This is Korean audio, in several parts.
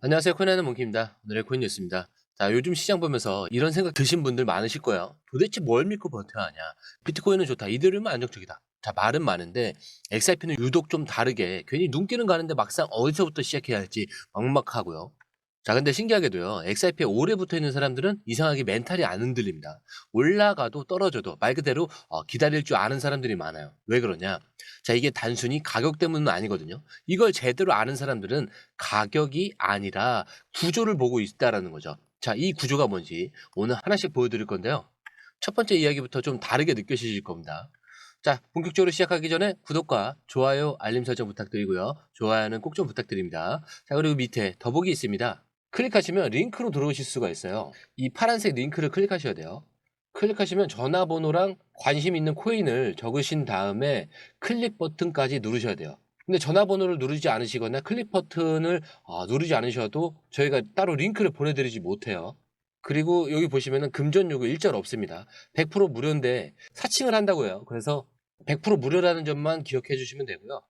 안녕하세요. 코인하는 몽키입니다. 오늘의 코인 뉴스입니다. 자, 요즘 시장 보면서 이런 생각 드신 분들 많으실 거예요. 도대체 뭘 믿고 버텨야 하냐? 비트코인은 좋다. 이대로면 안정적이다. 자, 말은 많은데 XRP는 유독 좀 다르게 괜히 눈길은 가는데 막상 어디서부터 시작해야 할지 막막하고요. 자, 근데 신기하게도요. XRP에 오래 붙어 있는 사람들은 이상하게 멘탈이 안 흔들립니다. 올라가도 떨어져도 말 그대로 기다릴 줄 아는 사람들이 많아요. 왜 그러냐? 자, 이게 단순히 가격 때문은 아니거든요. 이걸 제대로 아는 사람들은 가격이 아니라 구조를 보고 있다라는 거죠. 자, 이 구조가 뭔지 오늘 하나씩 보여드릴 건데요. 첫 번째 이야기부터 좀 다르게 느껴지실 겁니다. 자, 본격적으로 시작하기 전에 구독과 좋아요, 알림 설정 부탁드리고요. 좋아요는 꼭 좀 부탁드립니다. 자, 그리고 밑에 더보기 있습니다. 클릭하시면 링크로 들어오실 수가 있어요. 이 파란색 링크를 클릭하셔야 돼요. 클릭하시면 전화번호랑 관심 있는 코인을 적으신 다음에 클릭 버튼까지 누르셔야 돼요. 근데 전화번호를 누르지 않으시거나 클릭 버튼을 누르지 않으셔도 저희가 따로 링크를 보내드리지 못해요. 그리고 여기 보시면은 금전 요구 일절 없습니다. 100% 무료인데 사칭을 한다고 해요. 그래서 100% 무료라는 점만 기억해 주시면 되고요.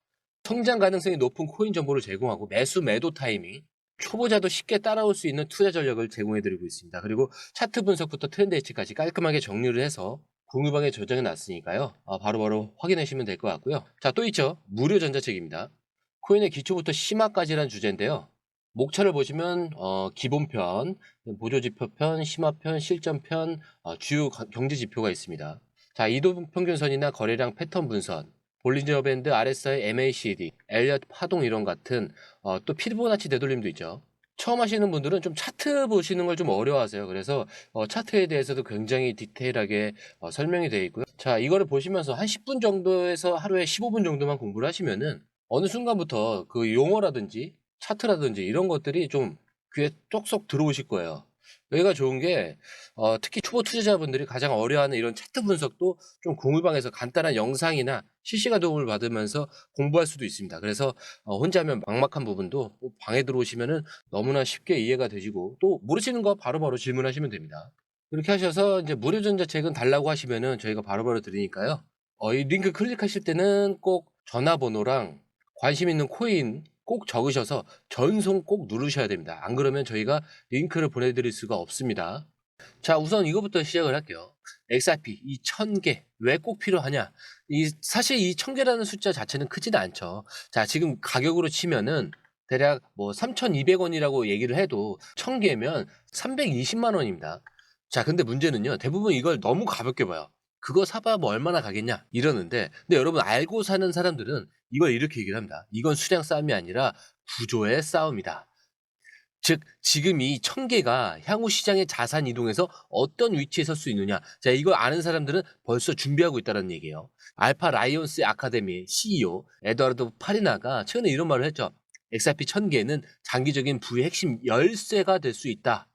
성장 가능성이 높은 코인 정보를 제공하고 매수 매도 타이밍, 초보자도 쉽게 따라올 수 있는 투자 전략을 제공해 드리고 있습니다. 그리고 차트 분석부터 트렌드 예측까지 깔끔하게 정리를 해서 공유방에 저장해 놨으니까요. 바로바로 확인하시면 될 것 같고요. 자, 또 있죠. 무료 전자책입니다. 코인의 기초부터 심화까지라는 주제인데요. 목차를 보시면 기본편, 보조지표편, 심화편, 실전편, 주요 경제 지표가 있습니다. 자, 이동평균선이나 거래량 패턴 분선, 볼린저 밴드, RSI, MACD, 엘리엇 파동 이론 같은 또 피보나치 되돌림도 있죠. 처음 하시는 분들은 좀 차트 보시는 걸 좀 어려워하세요. 그래서 차트에 대해서도 굉장히 디테일하게 설명이 되어 있고요. 자, 이거를 보시면서 한 10분 정도에서 하루에 15분 정도만 공부를 하시면은 어느 순간부터 그 용어라든지 차트라든지 이런 것들이 좀 귀에 쏙쏙 들어오실 거예요. 여기가 좋은 게 특히 초보 투자자분들이 가장 어려워하는 이런 차트 분석도 좀 공유방에서 간단한 영상이나 실시간 도움을 받으면서 공부할 수도 있습니다. 그래서 혼자 하면 막막한 부분도 방에 들어오시면은 너무나 쉽게 이해가 되시고 또 모르시는 거 바로바로 질문하시면 됩니다. 이렇게 하셔서 이제 무료 전자책은 달라고 하시면은 저희가 바로바로 드리니까요. 이 링크 클릭하실 때는 꼭 전화번호랑 관심 있는 코인 꼭 적으셔서 전송 꼭 누르셔야 됩니다. 안 그러면 저희가 링크를 보내드릴 수가 없습니다. 자, 우선 이거부터 시작을 할게요. XRP 이 1000개 왜 꼭 필요하냐? 사실 이 1000개라는 숫자 자체는 크지는 않죠. 자, 지금 가격으로 치면은 대략 뭐 3,200원이라고 얘기를 해도 1000개면 320만 원입니다. 자, 근데 문제는요. 대부분 이걸 너무 가볍게 봐요. 그거 사봐야 뭐 얼마나 가겠냐 이러는데, 근데 여러분 알고 사는 사람들은 이걸 이렇게 얘기를 합니다. 이건 수량 싸움이 아니라 구조의 싸움이다. 즉 지금 이 1000개가 향후 시장의 자산 이동에서 어떤 위치에 설 수 있느냐. 자, 이걸 아는 사람들은 벌써 준비하고 있다는 얘기예요. 알파 라이온스 아카데미 CEO 에드와르도 파리나가 최근에 이런 말을 했죠. XRP 1000개는 장기적인 부의 핵심 열쇠가 될 수 있다.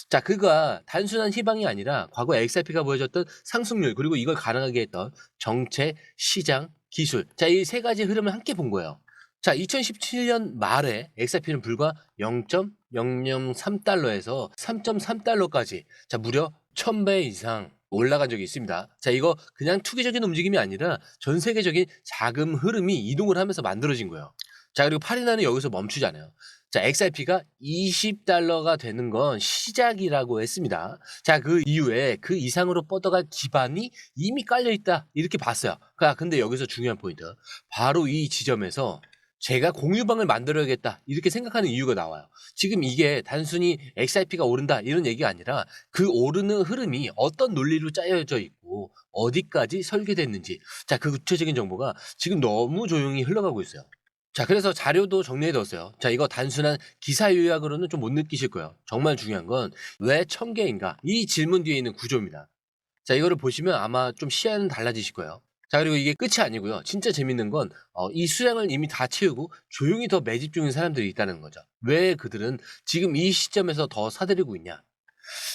자, 그가 단순한 희망이 아니라 과거 XRP가 보여줬던 상승률 그리고 이걸 가능하게 했던 정책, 시장, 기술. 자, 이 세 가지 흐름을 함께 본 거예요. 자, 2017년 말에 XRP는 불과 0.003달러에서 3.3달러까지 자, 무려 1000배 이상 올라간 적이 있습니다. 자, 이거 그냥 투기적인 움직임이 아니라 전 세계적인 자금 흐름이 이동을 하면서 만들어진 거예요. 자, 그리고 파리나는 여기서 멈추지 않아요. 자, XRP가 20달러가 되는 건 시작이라고 했습니다. 자, 그 이후에 그 이상으로 뻗어갈 기반이 이미 깔려 있다. 이렇게 봤어요. 근데 여기서 중요한 포인트. 바로 이 지점에서 제가 공유방을 만들어야겠다 이렇게 생각하는 이유가 나와요. 지금 이게 단순히 XRP가 오른다 이런 얘기가 아니라 그 오르는 흐름이 어떤 논리로 짜여져 있고 어디까지 설계됐는지, 자, 그 구체적인 정보가 지금 너무 조용히 흘러가고 있어요. 자, 그래서 자료도 정리해 뒀어요. 자, 이거 단순한 기사 요약으로는 좀 못 느끼실 거예요. 정말 중요한 건 왜 1000개인가? 이 질문 뒤에 있는 구조입니다. 자, 이거를 보시면 아마 좀 시야는 달라지실 거예요. 자, 그리고 이게 끝이 아니고요. 진짜 재밌는 건 이 수량을 이미 다 채우고 조용히 더 매집 중인 사람들이 있다는 거죠. 왜 그들은 지금 이 시점에서 더 사들이고 있냐?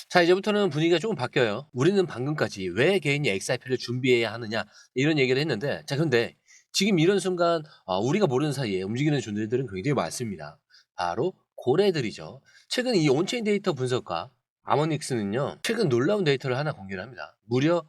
자, 이제부터는 분위기가 조금 바뀌어요. 우리는 방금까지 왜 개인이 XRP를 준비해야 하느냐 이런 얘기를 했는데, 자, 그런데 지금 이런 순간 우리가 모르는 사이에 움직이는 존재들은 굉장히 많습니다. 바로 고래들이죠. 최근 이 온체인 데이터 분석가 아모닉스는요, 최근 놀라운 데이터를 하나 공개를 합니다. 무려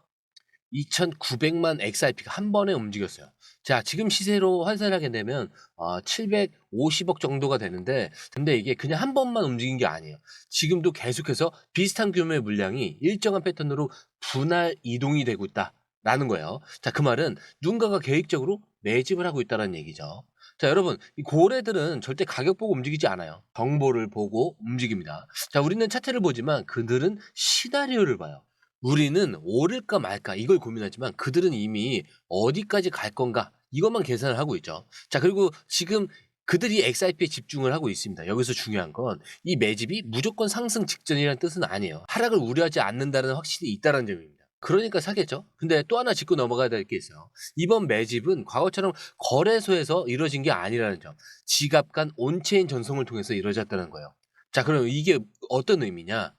2,900만 XRP가 한 번에 움직였어요. 자, 지금 시세로 환산하게 되면 750억 정도가 되는데, 근데 이게 그냥 한 번만 움직인 게 아니에요. 지금도 계속해서 비슷한 규모의 물량이 일정한 패턴으로 분할 이동이 되고 있다라는 거예요. 자, 그 말은 누군가가 계획적으로 매집을 하고 있다는 얘기죠. 자, 여러분, 이 고래들은 절대 가격 보고 움직이지 않아요. 정보를 보고 움직입니다. 자, 우리는 차트를 보지만 그들은 시나리오를 봐요. 우리는 오를까 말까 이걸 고민하지만 그들은 이미 어디까지 갈 건가 이것만 계산을 하고 있죠. 자, 그리고 지금 그들이 XRP에 집중을 하고 있습니다. 여기서 중요한 건 이 매집이 무조건 상승 직전이라는 뜻은 아니에요. 하락을 우려하지 않는다는 확신이 있다는 점입니다. 그러니까 사겠죠. 근데 또 하나 짚고 넘어가야 될 게 있어요. 이번 매집은 과거처럼 거래소에서 이루어진 게 아니라는 점. 지갑 간 온체인 전송을 통해서 이루어졌다는 거예요. 자, 그럼 이게 어떤 의미냐?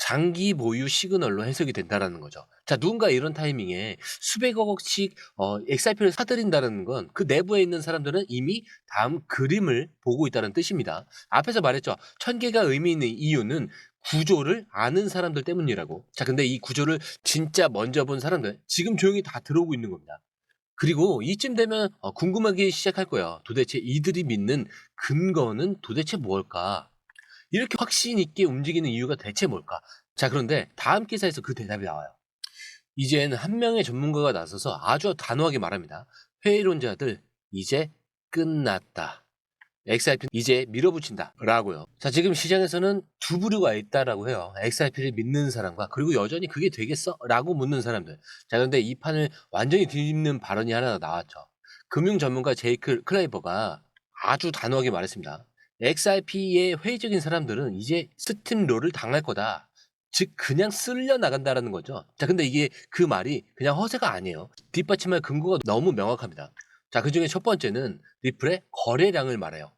장기 보유 시그널로 해석이 된다라는 거죠. 자, 누군가 이런 타이밍에 수백억씩 XRP를 사들인다는 건 그 내부에 있는 사람들은 이미 다음 그림을 보고 있다는 뜻입니다. 앞에서 말했죠. 1000개가 의미 있는 이유는 구조를 아는 사람들 때문이라고. 자, 근데 이 구조를 진짜 먼저 본 사람들 지금 조용히 다 들어오고 있는 겁니다. 그리고 이쯤 되면 궁금하기 시작할 거예요. 도대체 이들이 믿는 근거는 도대체 뭘까? 이렇게 확신 있게 움직이는 이유가 대체 뭘까? 자, 그런데 다음 기사에서 그 대답이 나와요. 이제는 한 명의 전문가가 나서서 아주 단호하게 말합니다. 회의론자들, 이제 끝났다. XRP 이제 밀어붙인다 라고요. 자, 지금 시장에서는 두 부류가 있다라고 해요. XRP를 믿는 사람과 그리고 여전히 그게 되겠어? 라고 묻는 사람들. 자, 그런데 이 판을 완전히 뒤집는 발언이 하나 나왔죠. 금융 전문가 제이크 클레이버가 아주 단호하게 말했습니다. XRP의 회의적인 사람들은 이제 스팀롤을 당할 거다. 즉 그냥 쓸려 나간다라는 거죠. 자, 근데 이게 그 말이 그냥 허세가 아니에요. 뒷받침할 근거가 너무 명확합니다. 자, 그중에 첫 번째는 리플의 거래량을 말해요.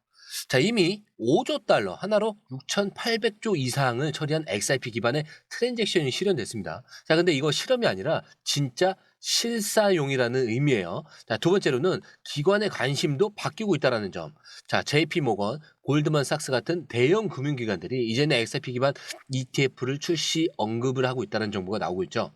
자, 이미 5조 달러 하나로 6,800조 이상을 처리한 XRP 기반의 트랜잭션이 실현됐습니다. 자, 근데 이거 실험이 아니라 진짜 실사용이라는 의미예요. 자, 두 번째로는 기관의 관심도 바뀌고 있다는 점. 자, JP 모건, 골드만삭스 같은 대형 금융기관들이 이제는 XRP 기반 ETF를 출시 언급을 하고 있다는 정보가 나오고 있죠.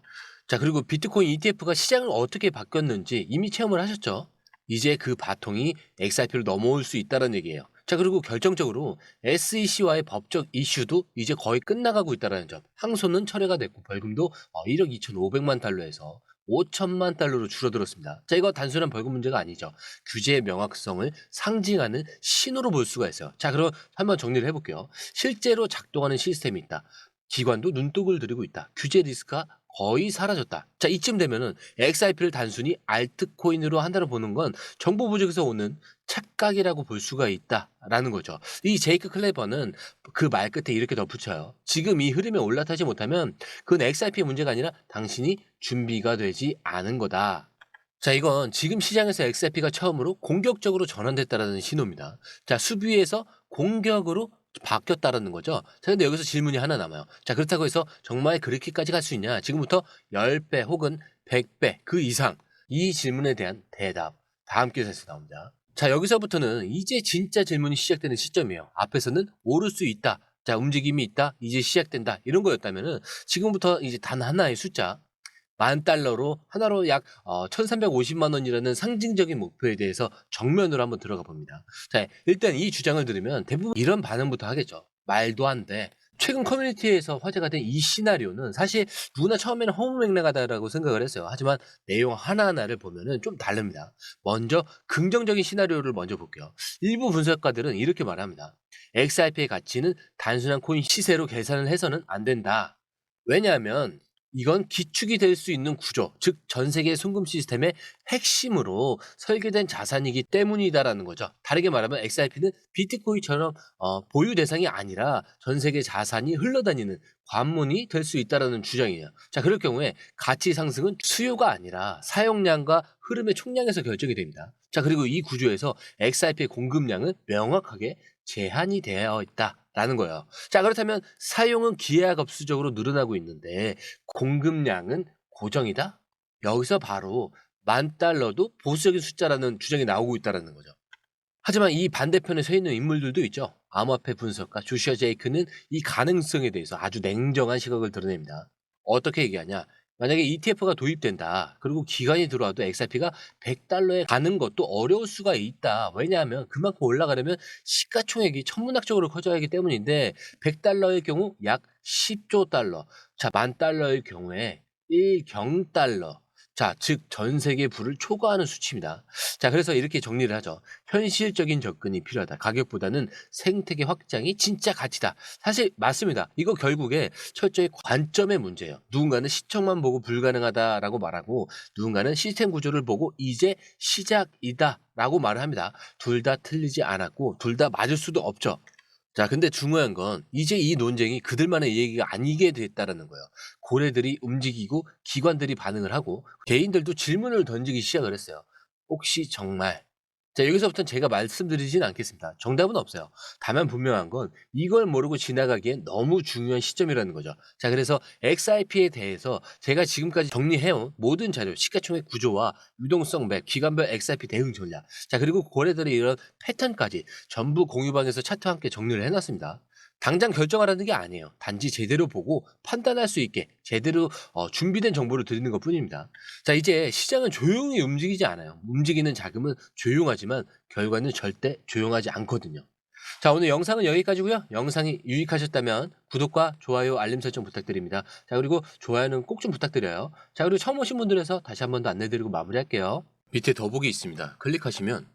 자, 그리고 비트코인 ETF가 시장을 어떻게 바뀌었는지 이미 체험을 하셨죠. 이제 그 바통이 XRP로 넘어올 수 있다는 얘기예요. 자, 그리고 결정적으로 SEC와의 법적 이슈도 이제 거의 끝나가고 있다는 점. 항소는 철회가 됐고 벌금도 1억 2,500만 달러에서 5천만 달러로 줄어들었습니다. 자, 이거 단순한 벌금 문제가 아니죠. 규제의 명확성을 상징하는 신호로 볼 수가 있어요. 자, 그럼 한번 정리를 해볼게요. 실제로 작동하는 시스템이 있다. 기관도 눈독을 들이고 있다. 규제 리스크가 거의 사라졌다. 자, 이쯤 되면은 XRP를 단순히 알트코인으로 한다로 보는 건 정보 부족에서 오는 착각이라고 볼 수가 있다라는 거죠. 이 제이크 클레버는 그 말 끝에 이렇게 덧붙여요. 지금 이 흐름에 올라타지 못하면 그건 XRP의 문제가 아니라 당신이 준비가 되지 않은 거다. 자, 이건 지금 시장에서 XRP가 처음으로 공격적으로 전환됐다라는 신호입니다. 자, 수비에서 공격으로 바뀌었다라는 거죠. 자, 근데 여기서 질문이 하나 남아요. 자, 그렇다고 해서 정말 그렇게까지 갈 수 있냐? 지금부터 10배 혹은 100배 그 이상 이 질문에 대한 대답 다음 기사에서 나옵니다. 자, 여기서부터는 이제 진짜 질문이 시작되는 시점이에요. 앞에서는 오를 수 있다. 자, 움직임이 있다. 이제 시작된다. 이런 거였다면은 지금부터 이제 단 하나의 숫자 10,000달러로 하나로 약 1,350만 원이라는 상징적인 목표에 대해서 정면으로 한번 들어가 봅니다. 자, 일단 이 주장을 들으면 대부분 이런 반응부터 하겠죠. 말도 안 돼. 최근 커뮤니티에서 화제가 된 이 시나리오는 사실 누구나 처음에는 허무맹랑하다라고 생각을 했어요. 하지만 내용 하나하나를 보면은 좀 다릅니다. 먼저 긍정적인 시나리오를 먼저 볼게요. 일부 분석가들은 이렇게 말합니다. XRP의 가치는 단순한 코인 시세로 계산을 해서는 안 된다. 왜냐하면 이건 기축이 될 수 있는 구조, 즉 전 세계 송금 시스템의 핵심으로 설계된 자산이기 때문이다라는 거죠. 다르게 말하면 XRP는 비트코인처럼 보유 대상이 아니라 전 세계 자산이 흘러다니는 관문이 될 수 있다라는 주장이에요. 자, 그럴 경우에 가치 상승은 수요가 아니라 사용량과 흐름의 총량에서 결정이 됩니다. 자, 그리고 이 구조에서 XRP의 공급량은 명확하게 제한이 되어 있다라는 거예요. 자, 그렇다면 사용은 기하급수적으로 늘어나고 있는데 공급량은 고정이다? 여기서 바로 10,000달러도 보수적인 숫자라는 주장이 나오고 있다는 거죠. 하지만 이 반대편에 서 있는 인물들도 있죠. 암호화폐 분석가 조슈아 제이크는 이 가능성에 대해서 아주 냉정한 시각을 드러냅니다. 어떻게 얘기하냐? 만약에 ETF가 도입된다. 그리고 기간이 들어와도 XRP가 100달러에 가는 것도 어려울 수가 있다. 왜냐하면 그만큼 올라가려면 시가총액이 천문학적으로 커져야 하기 때문인데 100달러의 경우 약 10조 달러. 자, 10,000달러의 경우에 1경달러. 자, 즉 전 세계 부를 초과하는 수치입니다. 자, 그래서 이렇게 정리를 하죠. 현실적인 접근이 필요하다. 가격보다는 생태계 확장이 진짜 가치다. 사실 맞습니다. 이거 결국에 철저히 관점의 문제예요. 누군가는 시청만 보고 불가능하다라고 말하고 누군가는 시스템 구조를 보고 이제 시작이다라고 말을 합니다. 둘 다 틀리지 않았고 둘 다 맞을 수도 없죠. 자, 근데 중요한 건 이제 이 논쟁이 그들만의 얘기가 아니게 됐다라는 거예요. 고래들이 움직이고 기관들이 반응을 하고 개인들도 질문을 던지기 시작을 했어요. 혹시 정말 자, 여기서부터는 제가 말씀드리진 않겠습니다. 정답은 없어요. 다만 분명한 건 이걸 모르고 지나가기엔 너무 중요한 시점이라는 거죠. 자, 그래서 XRP에 대해서 제가 지금까지 정리해온 모든 자료, 시가총액 구조와 유동성 맵, 기관별 XRP 대응 전략, 자, 그리고 고래들의 이런 패턴까지 전부 공유방에서 차트와 함께 정리를 해놨습니다. 당장 결정하라는 게 아니에요. 단지 제대로 보고 판단할 수 있게 제대로 준비된 정보를 드리는 것 뿐입니다. 자, 이제 시장은 조용히 움직이지 않아요. 움직이는 자금은 조용하지만 결과는 절대 조용하지 않거든요. 자, 오늘 영상은 여기까지고요. 영상이 유익하셨다면 구독과 좋아요, 알림 설정 부탁드립니다. 자, 그리고 좋아요는 꼭 좀 부탁드려요. 자, 그리고 처음 오신 분들에서 다시 한 번 더 안내드리고 마무리할게요. 밑에 더보기 있습니다. 클릭하시면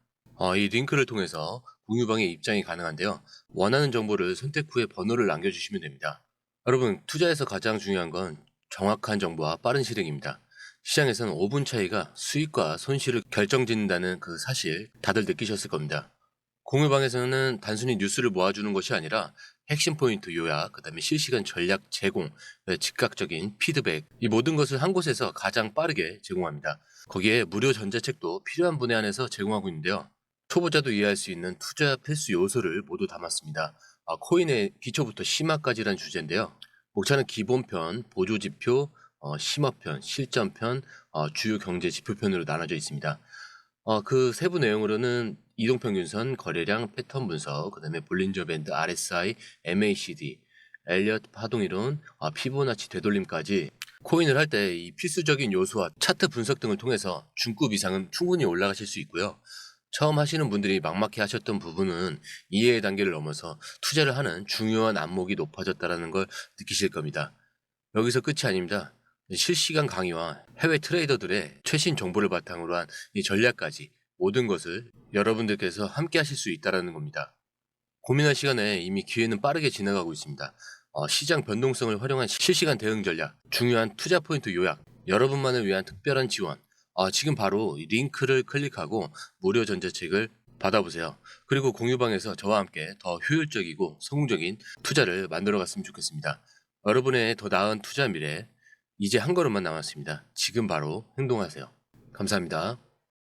이 링크를 통해서 공유방에 입장이 가능한데요. 원하는 정보를 선택 후에 번호를 남겨주시면 됩니다. 여러분, 투자에서 가장 중요한 건 정확한 정보와 빠른 실행입니다. 시장에서는 5분 차이가 수익과 손실을 결정짓는다는 그 사실 다들 느끼셨을 겁니다. 공유방에서는 단순히 뉴스를 모아주는 것이 아니라 핵심 포인트 요약, 그 다음에 실시간 전략 제공, 즉각적인 피드백, 이 모든 것을 한 곳에서 가장 빠르게 제공합니다. 거기에 무료 전자책도 필요한 분에 한해서 제공하고 있는데요. 초보자도 이해할 수 있는 투자 필수 요소를 모두 담았습니다. 코인의 기초부터 심화까지란 주제인데요. 목차는 기본편, 보조지표, 심화편, 실전편, 주요 경제 지표편으로 나눠져 있습니다. 그 세부 내용으로는 이동평균선, 거래량, 패턴 분석, 그 다음에 볼린저 밴드, RSI, MACD, 엘리엇 파동이론, 피보나치 되돌림까지 코인을 할 때 이 필수적인 요소와 차트 분석 등을 통해서 중급 이상은 충분히 올라가실 수 있고요. 처음 하시는 분들이 막막해 하셨던 부분은 이해의 단계를 넘어서 투자를 하는 중요한 안목이 높아졌다는 걸 느끼실 겁니다. 여기서 끝이 아닙니다. 실시간 강의와 해외 트레이더들의 최신 정보를 바탕으로 한 이 전략까지 모든 것을 여러분들께서 함께 하실 수 있다는 겁니다. 고민할 시간에 이미 기회는 빠르게 지나가고 있습니다. 시장 변동성을 활용한 실시간 대응 전략, 중요한 투자 포인트 요약, 여러분만을 위한 특별한 지원. 지금 바로 이 링크를 클릭하고 무료 전자책을 받아보세요. 그리고 공유방에서 저와 함께 더 효율적이고 성공적인 투자를 만들어 갔으면 좋겠습니다. 여러분의 더 나은 투자 미래, 이제 한 걸음만 남았습니다. 지금 바로 행동하세요. 감사합니다.